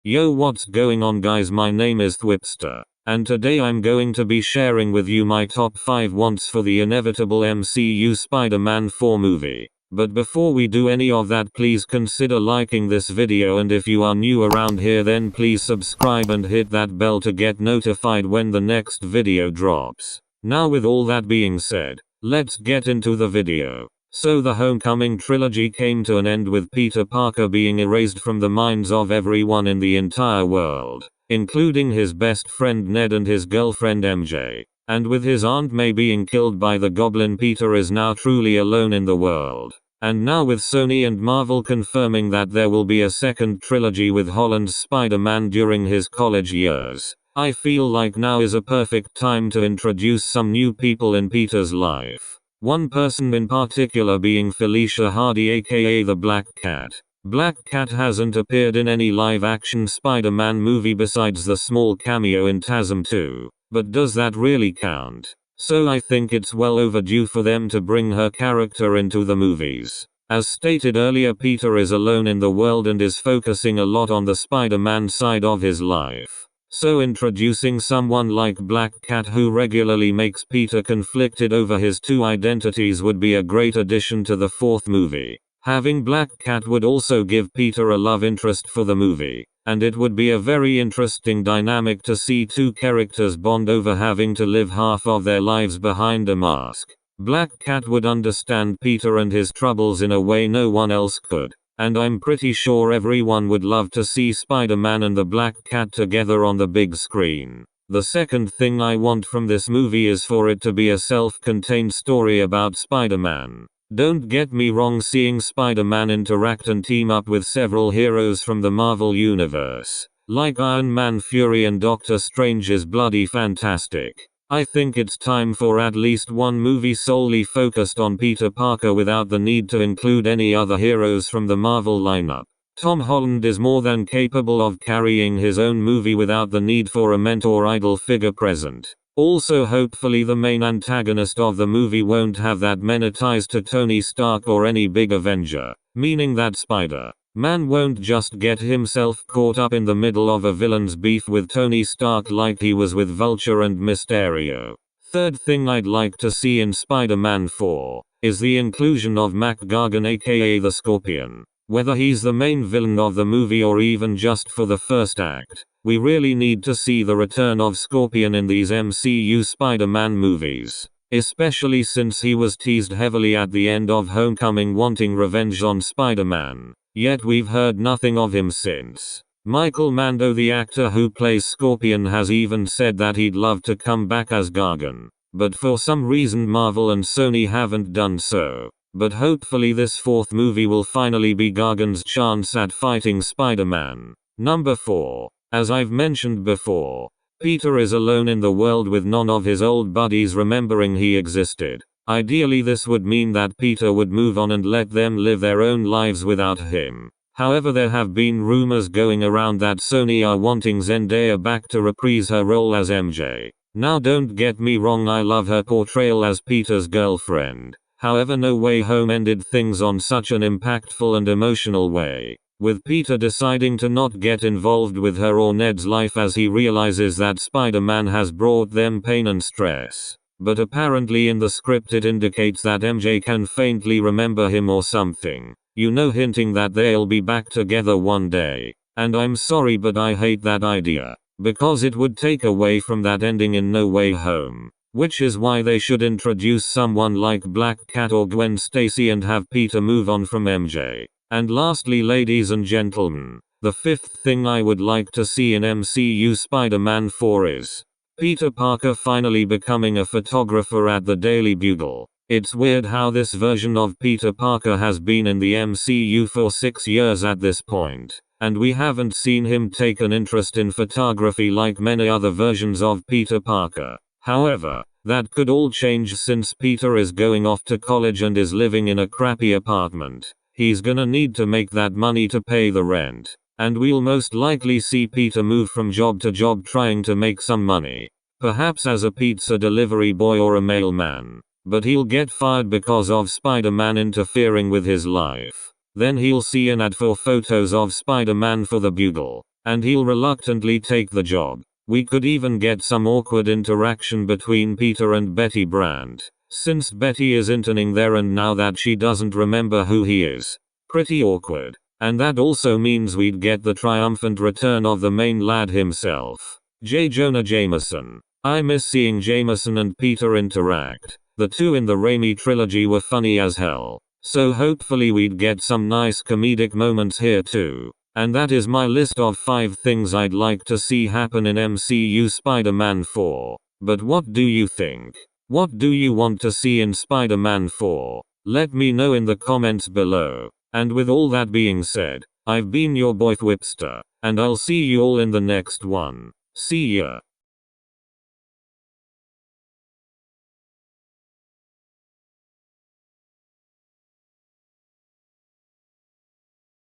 Yo, what's going on guys, my name is Thwipster, and today I'm going to be sharing with you my top 5 wants for the inevitable MCU Spider-Man 4 movie. But before we do any of that, please consider liking this video, and if you are new around here then please subscribe and hit that bell to get notified when the next video drops. Now with all that being said, let's get into the video. So the Homecoming trilogy came to an end with Peter Parker being erased from the minds of everyone in the entire world, including his best friend Ned and his girlfriend MJ. And with his Aunt May being killed by the Goblin, Peter is now truly alone in the world. And now with Sony and Marvel confirming that there will be a second trilogy with Holland's Spider-Man during his college years, I feel like now is a perfect time to introduce some new people in Peter's life. One person in particular being Felicia Hardy, aka the Black Cat. Black Cat hasn't appeared in any live-action Spider-Man movie besides the small cameo in TASM 2, but does that really count? So I think it's well overdue for them to bring her character into the movies. As stated earlier, Peter is alone in the world and is focusing a lot on the Spider-Man side of his life. So introducing someone like Black Cat who regularly makes Peter conflicted over his two identities would be a great addition to the fourth movie. Having Black Cat would also give Peter a love interest for the movie, and it would be a very interesting dynamic to see two characters bond over having to live half of their lives behind a mask. Black Cat would understand Peter and his troubles in a way no one else could. And I'm pretty sure everyone would love to see Spider-Man and the Black Cat together on the big screen. The second thing I want from this movie is for it to be a self-contained story about Spider-Man. Don't get me wrong, seeing Spider-Man interact and team up with several heroes from the Marvel Universe, like Iron Man, Fury and Doctor Strange, is bloody fantastic. I think it's time for at least one movie solely focused on Peter Parker without the need to include any other heroes from the Marvel lineup. Tom Holland is more than capable of carrying his own movie without the need for a mentor idol figure present. Also, hopefully the main antagonist of the movie won't have that many ties to Tony Stark or any big Avenger, meaning that Spider-Man won't just get himself caught up in the middle of a villain's beef with Tony Stark like he was with Vulture and Mysterio. Third thing I'd like to see in Spider-Man 4 is the inclusion of Mac Gargan, aka the Scorpion. Whether he's the main villain of the movie or even just for the first act, we really need to see the return of Scorpion in these MCU Spider-Man movies. Especially since he was teased heavily at the end of Homecoming wanting revenge on Spider-Man. Yet we've heard nothing of him since. Michael Mando, the actor who plays Scorpion, has even said that he'd love to come back as Gargan. But for some reason Marvel and Sony haven't done so. But hopefully this fourth movie will finally be Gargan's chance at fighting Spider-Man. Number 4. As I've mentioned before, Peter is alone in the world with none of his old buddies remembering he existed. Ideally this would mean that Peter would move on and let them live their own lives without him. However, there have been rumors going around that Sony are wanting Zendaya back to reprise her role as MJ. Now don't get me wrong, I love her portrayal as Peter's girlfriend. However, No Way Home ended things on such an impactful and emotional way, with Peter deciding to not get involved with her or Ned's life as he realizes that Spider-Man has brought them pain and stress. But apparently in the script it indicates that MJ can faintly remember him or something, hinting that they'll be back together one day. And I'm sorry, but I hate that idea, because it would take away from that ending in No Way Home. Which is why they should introduce someone like Black Cat or Gwen Stacy and have Peter move on from MJ. And lastly, ladies and gentlemen, the fifth thing I would like to see in MCU Spider-Man 4 is Peter Parker finally becoming a photographer at the Daily Bugle. It's weird how this version of Peter Parker has been in the MCU for 6 years at this point, and we haven't seen him take an interest in photography like many other versions of Peter Parker. However, that could all change since Peter is going off to college and is living in a crappy apartment. He's gonna need to make that money to pay the rent. And we'll most likely see Peter move from job to job trying to make some money. Perhaps as a pizza delivery boy or a mailman. But he'll get fired because of Spider-Man interfering with his life. Then he'll see an ad for photos of Spider-Man for the Bugle. and he'll reluctantly take the job. We could even get some awkward interaction between Peter and Betty Brant, since Betty is interning there and now that she doesn't remember who he is. Pretty awkward. And that also means we'd get the triumphant return of the main lad himself, J. Jonah Jameson. I miss seeing Jameson and Peter interact. The two in the Raimi trilogy were funny as hell. So hopefully we'd get some nice comedic moments here too. And that is my list of 5 things I'd like to see happen in MCU Spider-Man 4. But what do you think? What do you want to see in Spider-Man 4? Let me know in the comments below. And with all that being said, I've been your boy Thwipster, and I'll see you all in the next one. See ya.